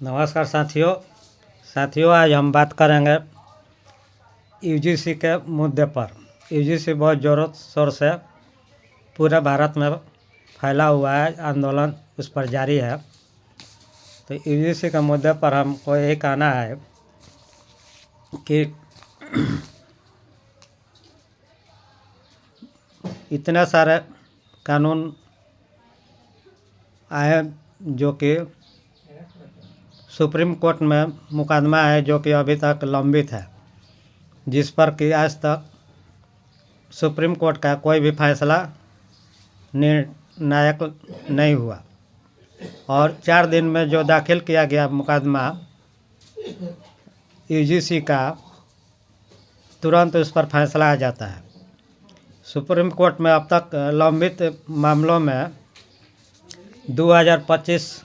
नमस्कार साथियों आज हम बात करेंगे यूजीसी के मुद्दे पर। यूजीसी बहुत ज़ोरों शोर से पूरे भारत में फैला हुआ है, आंदोलन उस पर जारी है। तो यूजीसी के मुद्दे पर हमको यही कहना है कि इतने सारे कानून आए जो कि सुप्रीम कोर्ट में मुकदमा है जो कि अभी तक लंबित है, जिस पर कि आज तक सुप्रीम कोर्ट का कोई भी फैसला निर्णायक नहीं हुआ। और 4 दिन में जो दाखिल किया गया मुकदमा यूजीसी का, तुरंत उस पर फैसला आ जाता है। सुप्रीम कोर्ट में अब तक लंबित मामलों में 2025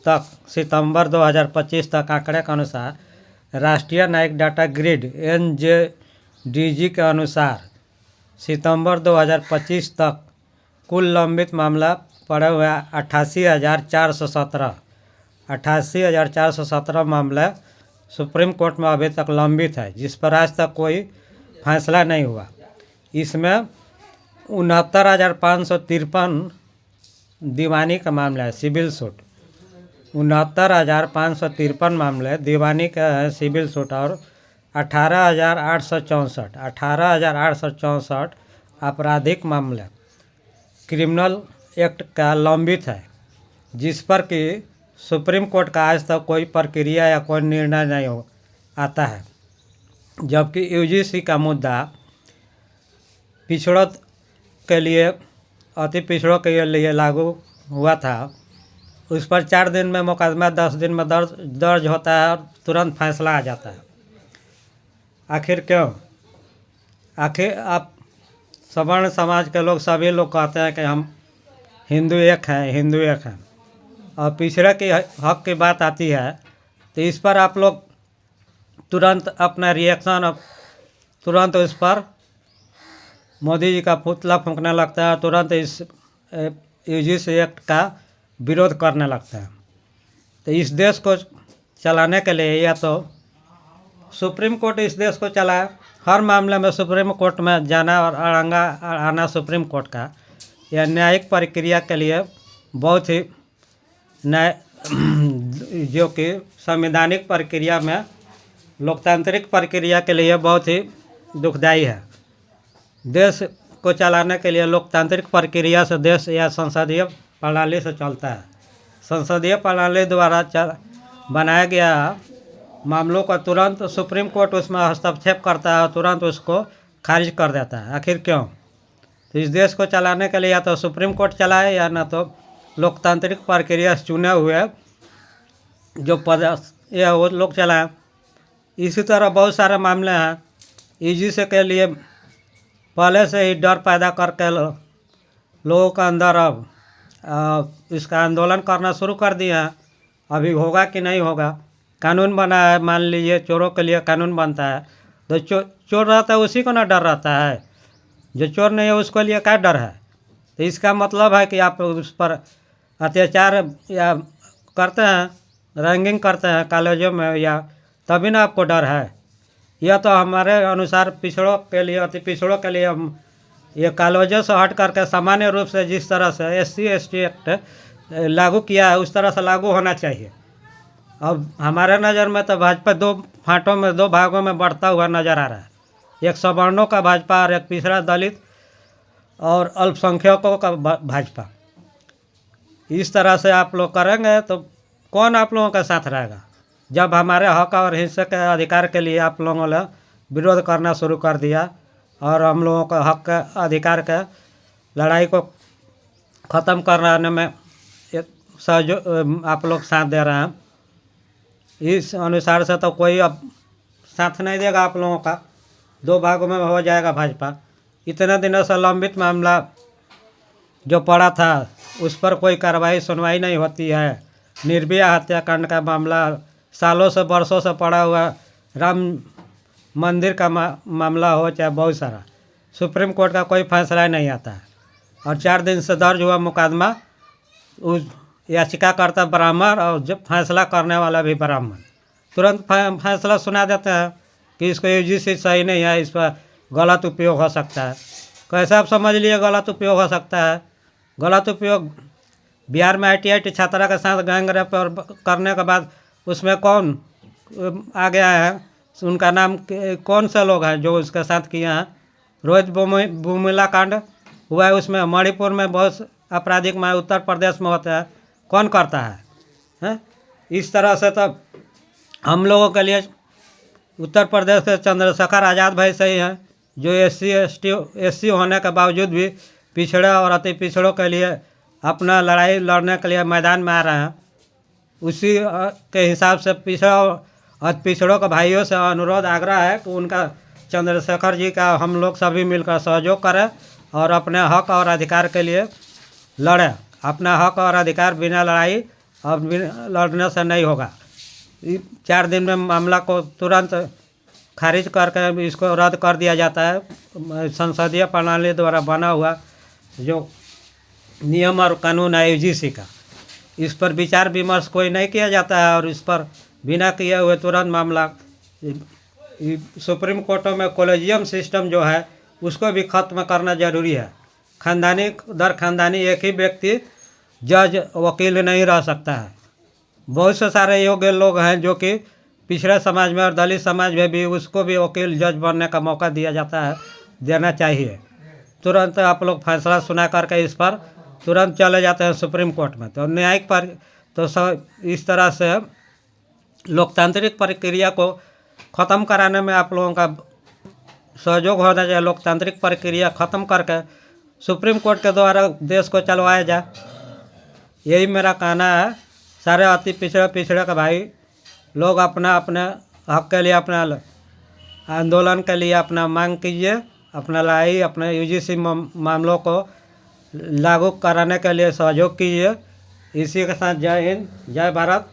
तक, सितंबर 2025 तक आंकड़े के अनुसार राष्ट्रीय न्यायिक डाटा ग्रिड NJDG के अनुसार सितंबर 2025 तक कुल लंबित मामला पड़े हुए 88,417 मामले सुप्रीम कोर्ट में अभी तक लंबित है, जिस पर आज तक कोई फैसला नहीं हुआ। इसमें 69,553 दीवानी का मामला है, सिविल सूट 69,553 मामले दीवानी का है, सिविल सूट, और 18,864 आपराधिक मामले क्रिमिनल एक्ट का लंबित है, जिस पर कि सुप्रीम कोर्ट का आज तक कोई प्रक्रिया या कोई निर्णय नहीं हो आता है। जबकि यूजीसी का मुद्दा पिछड़ों के लिए, अति पिछड़ों के लिए लागू हुआ था, उस पर 4 दिन में मुकदमा 10 दिन में दर्ज होता है और तुरंत फैसला आ जाता है। आखिर क्यों? आखिर आप सवर्ण समाज के लोग, सभी लोग कहते हैं कि हम हिंदू एक हैं, और पिछड़े के हक की बात आती है तो इस पर आप लोग तुरंत अपना रिएक्शन, तुरंत उस पर मोदी जी का पुतला फूंकने लगता है, तुरंत इस यूजीसी एक्ट का विरोध करने लगता है। तो इस देश को चलाने के लिए या तो सुप्रीम कोर्ट इस देश को चलाए, हर मामले में सुप्रीम कोर्ट में जाना और अड़ंगा आना सुप्रीम कोर्ट का, यह न्यायिक प्रक्रिया के लिए बहुत ही जो कि संवैधानिक प्रक्रिया में, लोकतांत्रिक प्रक्रिया के लिए बहुत ही दुखदायी है। देश को चलाने के लिए लोकतांत्रिक प्रक्रिया से देश या संसदीय प्रणाली से चलता है। संसदीय प्रणाली द्वारा बनाया गया मामलों का तुरंत सुप्रीम कोर्ट उसमें हस्तक्षेप करता है और तुरंत उसको खारिज कर देता है। आखिर क्यों? तो इस देश को चलाने के लिए या तो सुप्रीम कोर्ट चलाए या ना तो लोकतांत्रिक प्रक्रिया से चुने हुए जो पद या वो लोग चलाएं। इसी तरह बहुत सारे मामले हैं यूजीसी के लिए पहले से ही डर पैदा करके लोगों के अंदर अब इसका आंदोलन करना शुरू कर दिया है। अभी होगा कि नहीं होगा, कानून बना है, मान लीजिए चोरों के लिए कानून बनता है, तो चोर रहता है उसी को ना डर रहता है, जो चोर नहीं है उसको लिए क्या डर है। तो इसका मतलब है कि आप उस पर अत्याचार या करते हैं, रैंगिंग करते हैं कॉलेजों में, या तभी ना आपको डर है। यह तो हमारे अनुसार पिछड़ों के लिए, अति पिछड़ों के लिए हम ये कॉलेजों से हट करके सामान्य रूप से जिस तरह से SC/ST एक्ट लागू किया है उस तरह से लागू होना चाहिए। अब हमारे नज़र में तो भाजपा 2 फाँटों में, 2 भागों में बढ़ता हुआ नज़र आ रहा है। एक सवर्णों का भाजपा और एक पिछड़ा दलित और अल्पसंख्यकों का भाजपा। इस तरह से आप लोग करेंगे तो कौन आप लोगों का साथ रहेगा? जब हमारे हक और हिस्से के अधिकार के लिए आप लोगों ने विरोध करना शुरू कर दिया और हम लोगों का हक के अधिकार के लड़ाई को ख़त्म कराने में सहयोग आप लोग साथ दे रहे हैं, इस अनुसार से तो कोई अब साथ नहीं देगा आप लोगों का। 2 भागों में हो जाएगा भाजपा। इतने दिनों से लंबित मामला जो पड़ा था उस पर कोई कार्रवाई सुनवाई नहीं होती है। निर्भया हत्याकांड का मामला सालों से वर्षों से पड़ा हुआ, राम मंदिर का मामला हो, चाहे बहुत सारा, सुप्रीम कोर्ट का कोई फैसला नहीं आता है। और 4 दिन से दर्ज हुआ मुकदमा उस याचिकाकर्ता ब्राह्मण और जब फैसला करने वाला भी ब्राह्मण तुरंत फैसला सुना देते हैं कि इसको यूजीसी सही नहीं है, इस पर गलत उपयोग हो सकता है। कैसे आप समझ लिए गलत उपयोग हो सकता है? गलत उपयोग बिहार में ITI छात्रा के साथ गैंग रेप और करने के बाद उसमें कौन आ गया है, उनका नाम कौन से लोग हैं जो उसके साथ किए हैं? रोहित बुमिला कांड हुआ है, उसमें मणिपुर में बहुत आपराधिक में, उत्तर प्रदेश में होता है, कौन करता है, हैं? इस तरह से तो हम लोगों के लिए उत्तर प्रदेश के चंद्रशेखर आज़ाद भाई सही हैं, जो SC होने के बावजूद भी पिछड़े और अति पिछड़ों के लिए अपना लड़ाई लड़ने के लिए मैदान में आ रहे हैं। उसी के हिसाब से पिछड़ों के भाइयों से अनुरोध आग्रह है कि उनका चंद्रशेखर जी का हम लोग सभी मिलकर सहयोग करें और अपने हक और अधिकार के लिए लड़ें। अपना हक और अधिकार बिना लड़ाई और लड़ने से नहीं होगा। 4 दिन में मामला को तुरंत खारिज करके इसको रद्द कर दिया जाता है। संसदीय प्रणाली द्वारा बना हुआ जो नियम और कानून है UGC का, इस पर विचार विमर्श कोई नहीं किया जाता है और इस पर बिना किए हुए तुरंत मामला सुप्रीम कोर्टों में कॉलेजियम सिस्टम जो है उसको भी ख़त्म करना जरूरी है। खानदानी दर खानदानी एक ही व्यक्ति जज वकील नहीं रह सकता है। बहुत से सारे योग्य लोग हैं जो कि पिछड़े समाज में और दलित समाज में भी उसको भी वकील जज बनने का मौका दिया जाता है, देना चाहिए। तुरंत आप लोग फैसला सुना करके इस पर तुरंत चले जाते हैं सुप्रीम कोर्ट में। तो न्यायिक पर तो सब इस तरह से लोकतांत्रिक प्रक्रिया को ख़त्म कराने में आप लोगों का सहयोग होना चाहिए। लोकतांत्रिक प्रक्रिया ख़त्म करके सुप्रीम कोर्ट के द्वारा देश को चलवाया जाए, यही मेरा कहना है। सारे अति पिछड़े के भाई लोग अपना अपने हक के लिए, अपना आंदोलन के लिए अपना मांग कीजिए, अपना लड़ाई, अपने UGC मामलों को लागू कराने के लिए सहयोग कीजिए। इसी के साथ जय हिंद, जय भारत।